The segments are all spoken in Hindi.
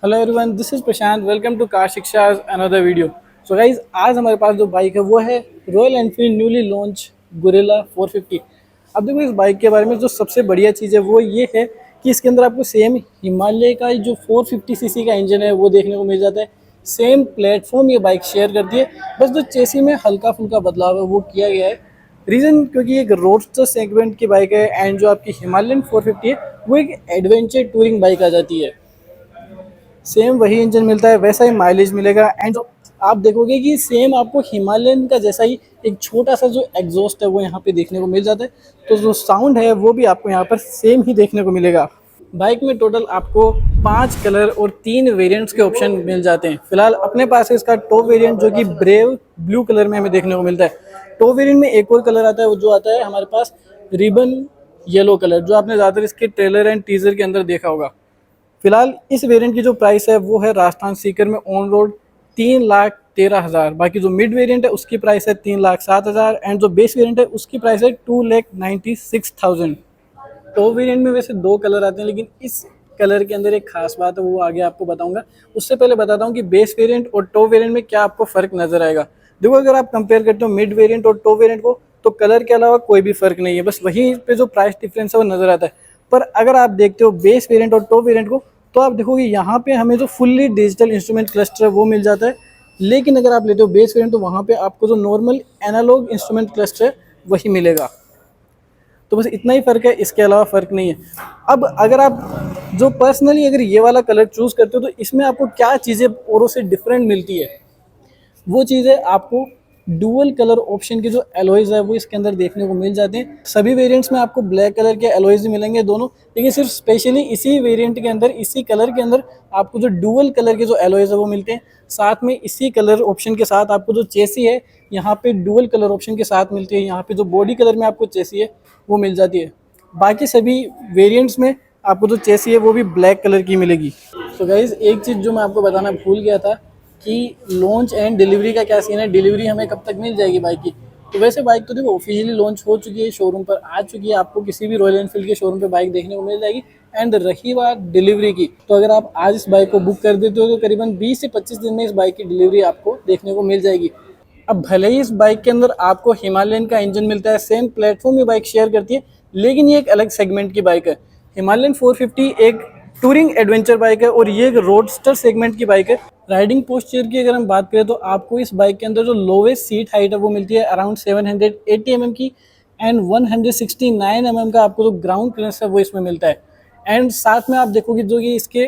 Hello everyone, this is Prashant. Welcome to car Shiksha another video. So guys, आज हमारे पास जो बाइक है वो है Royal Enfield newly launch Guerrilla 450। अब देखो, इस बाइक के बारे में जो सबसे बढ़िया चीज़ है वो ये है कि इसके अंदर आपको सेम हिमालय का जो 450 सीसी का इंजन है वो देखने को मिल जाता है। सेम प्लेटफॉर्म ये बाइक शेयर करती है, बस जो चेसी में हल्का फुल्का बदलाव है वो किया गया है। रीज़न क्योंकि एक रोडस्टर सेगमेंट की बाइक है एंड जो आपकी हिमालयन 450 है वो एक एडवेंचर टूरिंग बाइक आ जाती है। सेम वही इंजन मिलता है, वैसा ही माइलेज मिलेगा एंड आप देखोगे कि सेम आपको हिमालयन का जैसा ही एक छोटा सा जो एग्जॉस्ट है वो यहाँ पे देखने को मिल जाता है। तो जो साउंड है वो भी आपको यहाँ पर सेम ही देखने को मिलेगा। बाइक में टोटल आपको 5 कलर और 3 वेरिएंट्स के ऑप्शन मिल जाते हैं। फिलहाल अपने पास है इसका टॉप वेरिएंट जो कि ब्रेव ब्लू कलर में हमें देखने को मिलता है। टॉप वेरिएंट में एक और कलर आता है, वो जो आता है हमारे पास रिबन येलो कलर, जो आपने ज़्यादातर इसके ट्रेलर एंड टीजर के अंदर देखा होगा। फिलहाल इस वेरिएंट की जो प्राइस है वो है राजस्थान सीकर में ऑन रोड 3,13,000। बाकी जो मिड वेरिएंट है उसकी प्राइस है 3,07,000 एंड जो बेस वेरिएंट है उसकी प्राइस है 2,96,000। टॉप वेरिएंट में वैसे 2 कलर आते हैं, लेकिन इस कलर के अंदर एक खास बात है वो आगे आपको बताऊंगा। उससे पहले बताता हूँ कि बेस वेरिएंट और टॉप वेरिएंट में क्या आपको फ़र्क नज़र आएगा। देखो, अगर आप कंपेयर करते हो मिड वेरिएंट और टॉप वेरिएंट को, तो कलर के अलावा कोई भी फ़र्क नहीं है, बस वहीं पे जो प्राइस डिफरेंस है वो नज़र आता है। पर अगर आप देखते हो बेस वेरिएंट और टॉप वेरिएंट को, तो आप देखोगे यहाँ पे हमें जो फुल्ली डिजिटल इंस्ट्रूमेंट क्लस्टर है वो मिल जाता है। लेकिन अगर आप लेते हो बेस वेरिएंट, तो वहाँ पे आपको जो नॉर्मल एनालॉग इंस्ट्रूमेंट क्लस्टर है वही मिलेगा। तो बस इतना ही फ़र्क है, इसके अलावा फ़र्क नहीं है। अब अगर आप जो पर्सनली अगर ये वाला कलर चूज़ करते हो, तो इसमें आपको क्या चीज़ें औरों से डिफरेंट मिलती है, वो चीज़ है आपको डुअल कलर ऑप्शन के जो एलॉयज़ है वो इसके अंदर देखने को मिल जाते हैं। सभी वेरिएंट्स में आपको ब्लैक कलर के एलॉयज़ मिलेंगे दोनों, लेकिन सिर्फ स्पेशली इसी वेरिएंट के अंदर, इसी कलर के अंदर आपको जो डुअल कलर के जो एलॉयज़ है वो मिलते हैं। साथ में इसी कलर ऑप्शन के साथ आपको जो चेसी है यहाँ पे डुअल कलर ऑप्शन के साथ मिलती है। यहाँ पे जो बॉडी कलर में आपको चेसी है वो मिल जाती है। बाकी सभी वेरिएंट्स में आपको जो चेसी है वो भी ब्लैक कलर की मिलेगी। तो गाइज़, एक चीज़ जो मैं आपको बताना भूल गया था कि लॉन्च एंड डिलीवरी का क्या सीन है, डिलीवरी हमें कब तक मिल जाएगी बाइक की। तो वैसे बाइक तो देखो ऑफिशियली लॉन्च हो चुकी है, शोरूम पर आ चुकी है, आपको किसी भी रॉयल एनफील्ड के शोरूम पे बाइक देखने को मिल जाएगी। एंड रही बात डिलीवरी की, तो अगर आप आज इस बाइक को बुक कर देते हो तो करीबन 20 से 25 दिन में इस बाइक की डिलीवरी आपको देखने को मिल जाएगी। अब भले ही इस बाइक के अंदर आपको हिमालयन का इंजन मिलता है, सेम प्लेटफॉर्म ये बाइक शेयर करती है, लेकिन ये एक अलग सेगमेंट की बाइक है। हिमालयन 450 एक टूरिंग एडवेंचर बाइक है और ये एक रोडस्टर सेगमेंट की बाइक है। राइडिंग पोस्चर की अगर हम बात करें तो आपको इस बाइक के अंदर जो लोवेस्ट सीट हाइट है वो मिलती है अराउंड 780 mm की एंड 169 mm का आपको जो ग्राउंड क्लियरेंस है वो इसमें मिलता है। एंड साथ में आप देखोगे जो कि इसके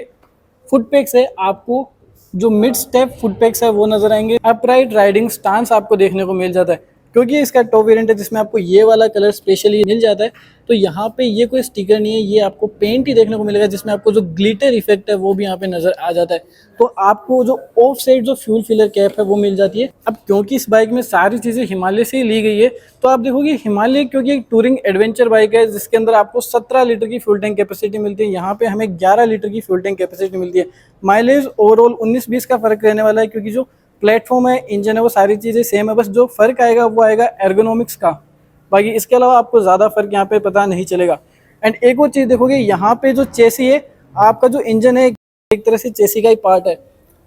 फुट पैक्स है, आपको जो मिड स्टेप फुट पैक्स है वो नजर आएंगे। अपराइट राइडिंग स्टांस आपको देखने को मिल जाता है। क्योंकि इसका टॉप वेरिएंट है जिसमें आपको ये वाला कलर स्पेशली मिल जाता है, तो यहाँ पे ये कोई स्टिकर नहीं है, ये आपको पेंट ही देखने को मिलेगा, जिसमें आपको जो ग्लिटर इफेक्ट है वो भी यहाँ पे नजर आ जाता है। तो आपको जो ऑफ साइड जो फ्यूल फिलर कैप है वो मिल जाती है। अब क्योंकि इस बाइक में सारी चीज़ें हिमालय से ही ली गई है, तो आप देखोगे हिमालय क्योंकि एक टूरिंग एडवेंचर बाइक है जिसके अंदर आपको 17 लीटर की फ्यूल टैंक कैपेसिटी मिलती है, यहाँ पे हमें 11 लीटर की फ्यूल टैंक कैपेसिटी मिलती है। माइलेज ओवरऑल 19-20 का फर्क रहने वाला है, क्योंकि जो प्लेटफॉर्म है, इंजन है, वो सारी चीज़ें सेम है, बस जो फ़र्क आएगा वो आएगा एर्गोनॉमिक्स का। बाकी इसके अलावा आपको ज़्यादा फर्क यहाँ पे पता नहीं चलेगा। एंड एक और चीज़ देखोगे, यहाँ पे जो चेसी है, आपका जो इंजन है एक तरह से चेसी का ही पार्ट है।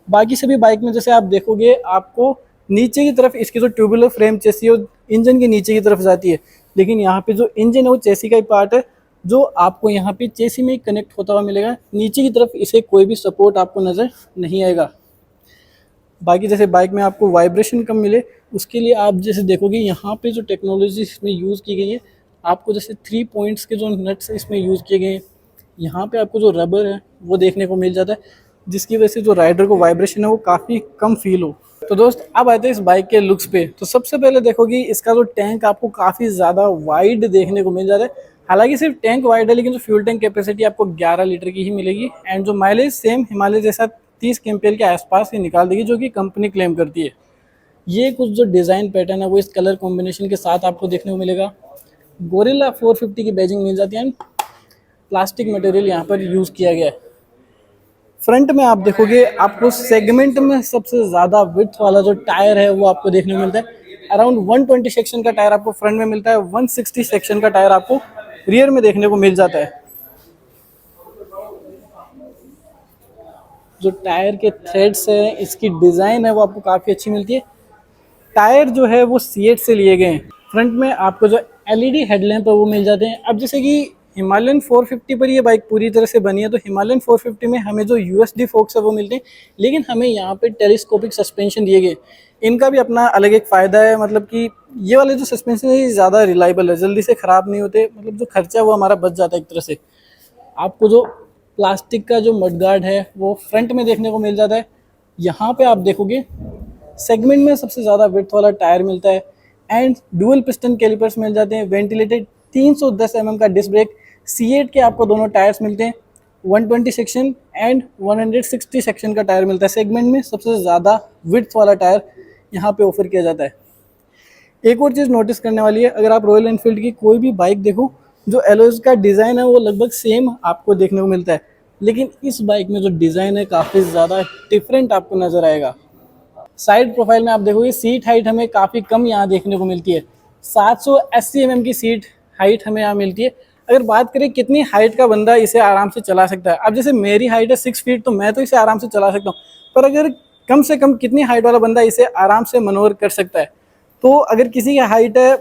बाकी सभी बाइक में जैसे आप देखोगे आपको नीचे की तरफ इसकी जो ट्यूबुलर फ्रेम चेसी है इंजन के नीचे की तरफ जाती है, लेकिन यहाँ पे जो इंजन है वो चेसी का ही पार्ट है, जो आपको यहाँ पे चेसी में कनेक्ट होता हुआ मिलेगा। नीचे की तरफ इसे कोई भी सपोर्ट आपको नज़र नहीं आएगा। बाकी जैसे बाइक में आपको वाइब्रेशन कम मिले उसके लिए आप जैसे देखोगे यहाँ पे जो टेक्नोलॉजी इसमें यूज़ की गई है, आपको जैसे 3 पॉइंट्स के जो नट्स इसमें यूज़ किए गए हैं, यहाँ पे आपको जो रबर है वो देखने को मिल जाता है, जिसकी वजह से जो राइडर को वाइब्रेशन है वो काफ़ी कम फील हो। तो दोस्त, अब आते हैं इस बाइक के लुक्स पे। तो सबसे पहले देखोगे इसका जो टैंक आपको काफ़ी ज़्यादा वाइड देखने को मिल जाता है। हालांकि सिर्फ टैंक वाइड है, लेकिन जो फ्यूल टैंक कैपेसिटी आपको 11 लीटर की ही मिलेगी। एंड जो माइलेज सेम हिमालय जैसा 30 kmpl के आसपास ही निकाल देगी, जो कि कंपनी क्लेम करती है। ये कुछ जो डिज़ाइन पैटर्न है वो इस कलर कॉम्बिनेशन के साथ आपको देखने को मिलेगा। गोरिल्ला 450 की बैजिंग मिल जाती है एंड प्लास्टिक मटेरियल यहाँ पर यूज़ किया गया है। फ्रंट में आप देखोगे आपको सेगमेंट में सबसे ज़्यादा विड्थ वाला जो टायर है वो आपको देखने को मिलता है। अराउंड 120 सेक्शन का टायर आपको फ्रंट में मिलता है, 160 सेक्शन का टायर आपको रियर में देखने को मिल जाता है। जो टायर के थ्रेड्स हैं, इसकी डिज़ाइन है वो आपको काफ़ी अच्छी मिलती है। टायर जो है वो सीएट से लिए गए हैं। फ्रंट में आपको जो एलईडी हेडलैम्प है वो मिल जाते हैं। अब जैसे कि हिमालयन 450 पर ये बाइक पूरी तरह से बनी है, तो हिमालयन 450 में हमें जो यूएसडी फोक्स है वो मिलते हैं, लेकिन हमें यहाँ पे टेलीस्कोपिक सस्पेंशन दिए गए। इनका भी अपना अलग एक फ़ायदा है, मतलब कि ये वाले जो सस्पेंशन है ये ज़्यादा रिलायबल है, जल्दी से ख़राब नहीं होते, मतलब जो खर्चा है वो हमारा बच जाता है एक तरह से। आपको जो प्लास्टिक का जो मडगार्ड है वो फ्रंट में देखने को मिल जाता है। यहाँ पे आप देखोगे सेगमेंट में सबसे ज़्यादा विड्थ वाला टायर मिलता है एंड डुअल पिस्टन कैलिपर्स मिल जाते हैं। वेंटिलेटेड 310 mm का डिस्क ब्रेक, C8 के आपको दोनों टायर्स मिलते हैं। 120 सेक्शन एंड 160 सेक्शन का टायर मिलता है। सेगमेंट में सबसे ज़्यादा विड्थ वाला टायर यहाँ पे ऑफर किया जाता है। एक और चीज़ नोटिस करने वाली है, अगर आप रॉयल एनफील्ड की कोई भी बाइक देखो, जो एलॉयज का डिज़ाइन है वो लगभग सेम आपको देखने को मिलता है, लेकिन इस बाइक में जो डिज़ाइन है काफ़ी ज़्यादा डिफरेंट आपको नज़र आएगा। साइड प्रोफाइल में आप देखोगे सीट हाइट हमें काफ़ी कम यहाँ देखने को मिलती है। 780 mm की सीट हाइट हमें यहाँ मिलती है। अगर बात करें कितनी हाइट का बंदा इसे आराम से चला सकता है, अब जैसे मेरी हाइट है 6 फीट, तो मैं तो इसे आराम से चला सकता हूँ, पर अगर कम से कम कितनी हाइट वाला बंदा इसे आराम से मनोवर कर सकता है, तो अगर किसी की हाइट है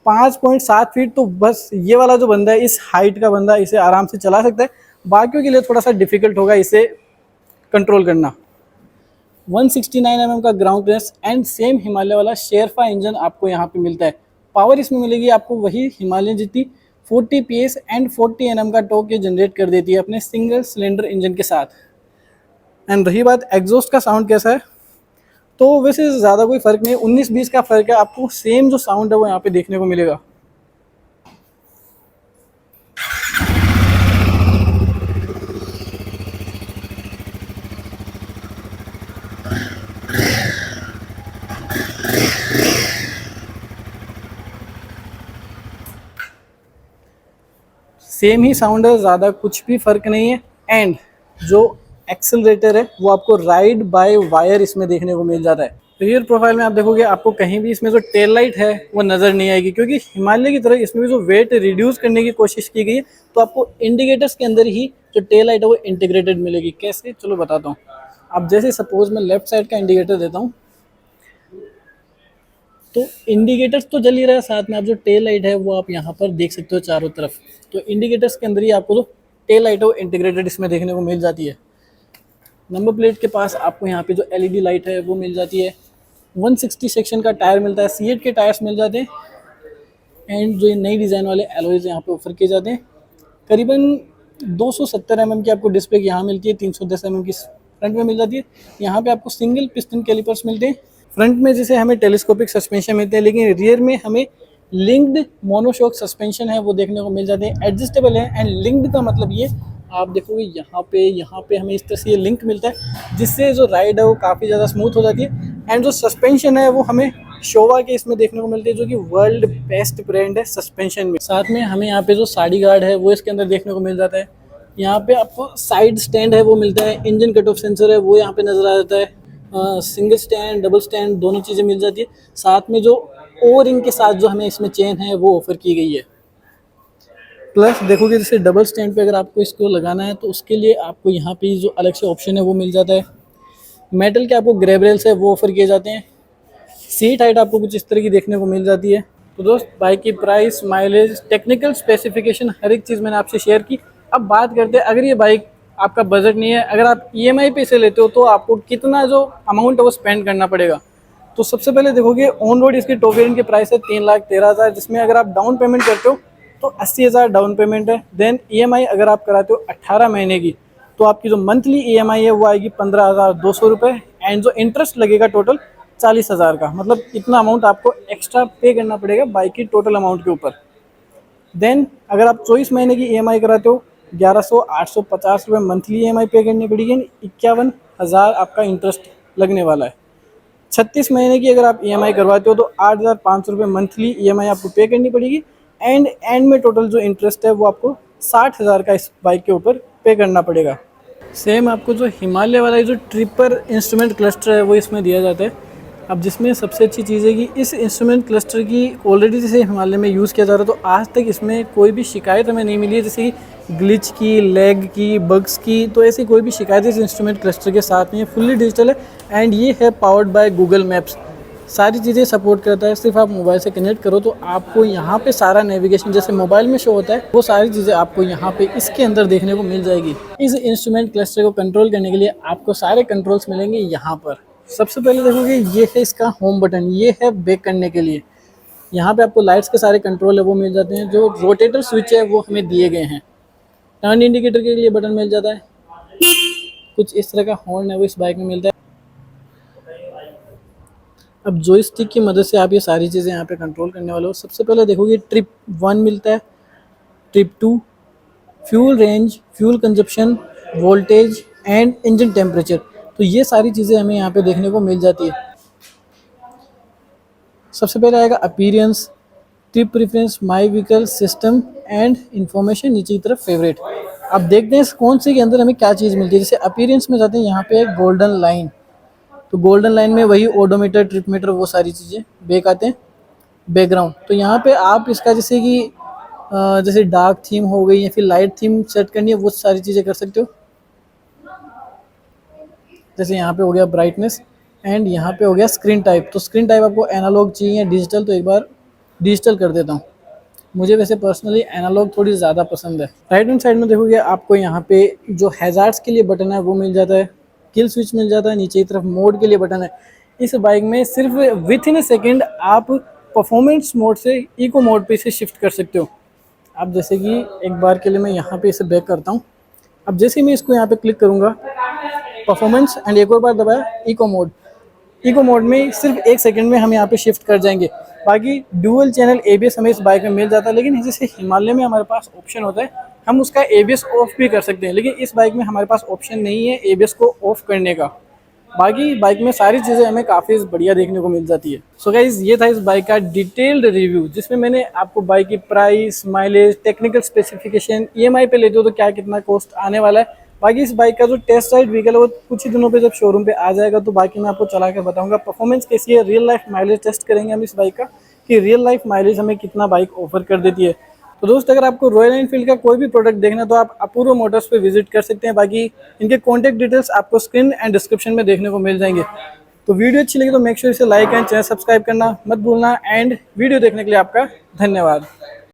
5.7 फीट, तो बस ये वाला जो बंदा है, इस हाइट का बंदा इसे आराम से चला सकता है। बाकियों के लिए थोड़ा सा डिफिकल्ट होगा इसे कंट्रोल करना। 169 mm का ground clearance and same Himalaya वाला शेरफा इंजन आपको यहाँ पे मिलता है। पावर इसमें मिलेगी आपको वही हिमालयन जितनी 40 PS एंड 40 Nm का टॉर्क ये जनरेट कर देती है अपने सिंगल सिलेंडर इंजन के साथ। एंड रही बात एग्जॉस्ट का साउंड कैसा है, तो वैसे ज़्यादा कोई फ़र्क नहीं, 19-20 का फ़र्क है, आपको सेम जो साउंड है वो यहाँ पे देखने को मिलेगा। सेम ही साउंड है, ज़्यादा कुछ भी फ़र्क नहीं है। एंड जो एक्सेलरेटर है वो आपको राइड बाय वायर इसमें देखने को मिल जाता है। रियर प्रोफाइल में आप देखोगे आपको कहीं भी इसमें जो टेल लाइट है वो नज़र नहीं आएगी, क्योंकि हिमालय की तरह इसमें भी जो वेट रिड्यूस करने की कोशिश की गई है, तो आपको इंडिकेटर्स के अंदर ही जो टेल लाइट है वो इंटीग्रेटेड मिलेगी। कैसे, चलो बताता हूँ। अब जैसे सपोज मैं लेफ्ट साइड का इंडिकेटर देता हूँ, तो इंडिकेटर्स तो जल ही रहा है, साथ में आप जो टेल लाइट है वो आप यहाँ पर देख सकते हो चारों तरफ। तो इंडिकेटर्स के अंदर ही आपको जो टेल लाइट है वो इंटीग्रेटेड इसमें देखने को मिल जाती है। नंबर प्लेट के पास आपको यहाँ पे जो एलईडी लाइट है वो मिल जाती है। 160 सेक्शन का टायर मिलता है, C8 के टायर्स मिल जाते हैं एंड जो ये नई डिज़ाइन वाले एलॉयज यहाँ पे ऑफर किए जाते हैं। करीबन 270 mm की आपको डिस्प्ले यहाँ मिलती है, 310 mm की फ्रंट में मिल जाती है। यहाँ पे आपको सिंगल पिस्टन कैलिपर्स मिलते हैं। फ्रंट में जैसे हमें टेलीस्कोपिक सस्पेंशन मिलते हैं, लेकिन रियर में हमें लिंक्ड मोनोशॉक सस्पेंशन है वो देखने को मिल जाते हैं। एडजस्टेबल है एंड लिंक्ड का मतलब ये आप देखोगे यहाँ पे हमें इस तरह से ये लिंक मिलता है, जिससे जो राइड है वो काफ़ी ज़्यादा स्मूथ हो जाती है। एंड जो सस्पेंशन है वो हमें शोवा के इसमें देखने को मिलती है, जो कि वर्ल्ड बेस्ट ब्रांड है सस्पेंशन में। साथ में हमें यहाँ पे जो साड़ी गार्ड है वो इसके अंदर देखने को मिल जाता है। यहाँ पे आपको साइड स्टैंड है वो मिलता है, इंजन कट ऑफ सेंसर है वो यहाँ पे नज़र आ जाता है, सिंगल स्टैंड डबल स्टैंड दोनों चीज़ें मिल जाती है। साथ में जो ओ रिंग के साथ जो हमें इसमें चेन है वो ऑफर की गई है। प्लस देखोगे जैसे डबल स्टैंड पे अगर आपको इसको लगाना है तो उसके लिए आपको यहाँ पे जो अलग से ऑप्शन है वो मिल जाता है। मेटल के आपको ग्रैब रेल्स है वो ऑफर किए जाते हैं। सीट हाइट आपको कुछ इस तरह की देखने को मिल जाती है। तो दोस्त बाइक की प्राइस, माइलेज, टेक्निकल स्पेसिफिकेशन हर एक चीज़ मैंने आपसे शेयर की। अब बात करते हैं, अगर ये बाइक आपका बजट नहीं है, अगर आप EMI पे इसे लेते हो तो आपको कितना जो अमाउंट है वो स्पेंड करना पड़ेगा। तो सबसे पहले देखोगे ऑन रोड इसकी टॉप वेरिएंट की प्राइस है 3,13,000, जिसमें अगर आप डाउन पेमेंट करते हो तो 80,000 डाउन पेमेंट है। देन EMI अगर आप कराते हो 18 महीने की, तो आपकी जो मंथली EMI है वो आएगी 15,200 रुपये एंड जो इंटरेस्ट लगेगा टोटल 40,000 का। मतलब इतना अमाउंट आपको एक्स्ट्रा पे करना पड़ेगा बाइक की टोटल अमाउंट के ऊपर। देन अगर आप 24 महीने की EMI कराते हो 11,850 रुपये मंथली EMI पे करनी पड़ेगी, 51,000 आपका इंटरेस्ट लगने वाला है। 36 महीने की अगर आप EMI करवाते हो तो 8,500 रुपये मंथली EMI आपको पे करनी पड़ेगी एंड में टोटल जो इंटरेस्ट है वो आपको 60,000 का इस बाइक के ऊपर पे करना पड़ेगा। सेम आपको जो हिमालय वाला जो ट्रिपर इंस्ट्रूमेंट क्लस्टर है वो इसमें दिया जाता है। अब जिसमें सबसे अच्छी चीज़ है कि इस इंस्ट्रूमेंट क्लस्टर की ऑलरेडी जैसे हिमालय में यूज़ किया जा रहा है, तो आज तक इसमें कोई भी शिकायत हमें नहीं मिली है, जैसे कि ग्लिच की, लैग की, बग्स की। तो ऐसी कोई भी शिकायत इस इंस्ट्रूमेंट क्लस्टर के साथ नहीं है। फुल्ली डिजिटल है एंड ये है पावर्ड बाय गूगल मैप्स। सारी चीज़ें सपोर्ट करता है। सिर्फ आप मोबाइल से कनेक्ट करो तो आपको यहाँ पे सारा नेविगेशन जैसे मोबाइल में शो होता है, वो सारी चीज़ें आपको यहाँ पे इसके अंदर देखने को मिल जाएगी। इस इंस्ट्रूमेंट क्लस्टर को कंट्रोल करने के लिए आपको सारे कंट्रोल्स मिलेंगे यहाँ पर। सबसे पहले देखोगे ये है इसका होम बटन, ये है बैक करने के लिए। यहाँ पे आपको लाइट्स के सारे कंट्रोल है वो मिल जाते हैं। जो रोटेटर स्विच है वो हमें दिए गए हैं। टर्न इंडिकेटर के लिए बटन मिल जाता है। कुछ इस तरह का हॉर्न है वो इस बाइक में मिलता है। अब जॉयस्टिक की मदद से आप ये सारी चीज़ें यहाँ पे कंट्रोल करने वाले हो। सबसे पहले देखोगे ट्रिप 1 मिलता है, trip 2, fuel range, fuel consumption, voltage and engine temperature. तो ये सारी चीज़ें हमें यहाँ पे देखने को मिल जाती है। सबसे पहले आएगा appearance, trip preference, my vehicle, system and information, नीचे की तरफ फेवरेट। अब देखते हैं कौन से के अंदर हमें क्या चीज़ मिलती है। जैसे अपीयरेंस में जाते हैं, यहाँ पे गोल्डन लाइन, तो गोल्डन लाइन में वही ओडोमीटर, ट्रिप मीटर, वो सारी चीज़ें। बैक आते हैं बैकग्राउंड, तो यहाँ पे आप इसका जैसे कि जैसे डार्क थीम हो गई या फिर लाइट थीम सेट करनी है, वो सारी चीज़ें कर सकते हो। जैसे यहाँ पे हो गया ब्राइटनेस एंड यहाँ पे हो गया स्क्रीन टाइप। तो स्क्रीन टाइप आपको एनालॉग चाहिए या डिजिटल, तो एक बार डिजिटल कर देता हूँ। मुझे वैसे पर्सनली एनालॉग थोड़ी ज़्यादा पसंद है। राइट हैंड साइड में देखोगे आपको यहाँ पे जो हैज़ार्ड्स के लिए बटन है वो मिल जाता है, किल स्विच मिल जाता है, नीचे की तरफ मोड के लिए बटन है। इस बाइक में सिर्फ विथ इन ए सेकेंड आप परफॉर्मेंस मोड से इको मोड पे इसे शिफ्ट कर सकते हो। अब जैसे कि एक बार के लिए मैं यहाँ पे इसे बैक करता हूँ। अब जैसे ही मैं इसको यहाँ पे क्लिक करूँगा, परफॉर्मेंस एंड एक और बार दबाया इको मोड। इको मोड में सिर्फ 1 सेकंड में हम यहाँ पे शिफ्ट कर जाएंगे। बाकी डुअल चैनल ABS हमें इस बाइक में मिल जाता है, लेकिन जैसे हिमालय में हमारे पास ऑप्शन होता है हम उसका ABS ऑफ भी कर सकते हैं, लेकिन इस बाइक में हमारे पास ऑप्शन नहीं है ABS को ऑफ करने का। बाकी बाइक में सारी चीज़ें हमें काफ़ी बढ़िया देखने को मिल जाती है। सो गाइज ये था इस बाइक का डिटेल्ड रिव्यू, जिसमें मैंने आपको बाइक की price, mileage, technical specification, EMI पे लेते हो तो क्या कितना कॉस्ट आने वाला है। बाकी इस बाइक का जो टेस्ट राइड व्हीकल है वो कुछ ही दिनों पे जब शोरूम पे आ जाएगा तो बाकी मैं आपको चला कर बताऊंगा। परफॉर्मेंस कैसी है, रियल लाइफ माइलेज टेस्ट करेंगे हम इस बाइक का कि रियल लाइफ माइलेज हमें कितना बाइक ऑफर कर देती है। तो दोस्त अगर आपको रॉयल एनफील्ड का कोई भी प्रोडक्ट देखना है तो आप अपूर्व मोटर्स पे विजिट कर सकते हैं। बाकी इनके कॉन्टैक्ट डिटेल्स आपको स्क्रीन एंड डिस्क्रिप्शन में देखने को मिल जाएंगे। तो वीडियो अच्छी लगी तो मेक श्योर इसे लाइक एंड चैनल सब्सक्राइब करना मत भूलना। एंड वीडियो देखने के लिए आपका धन्यवाद।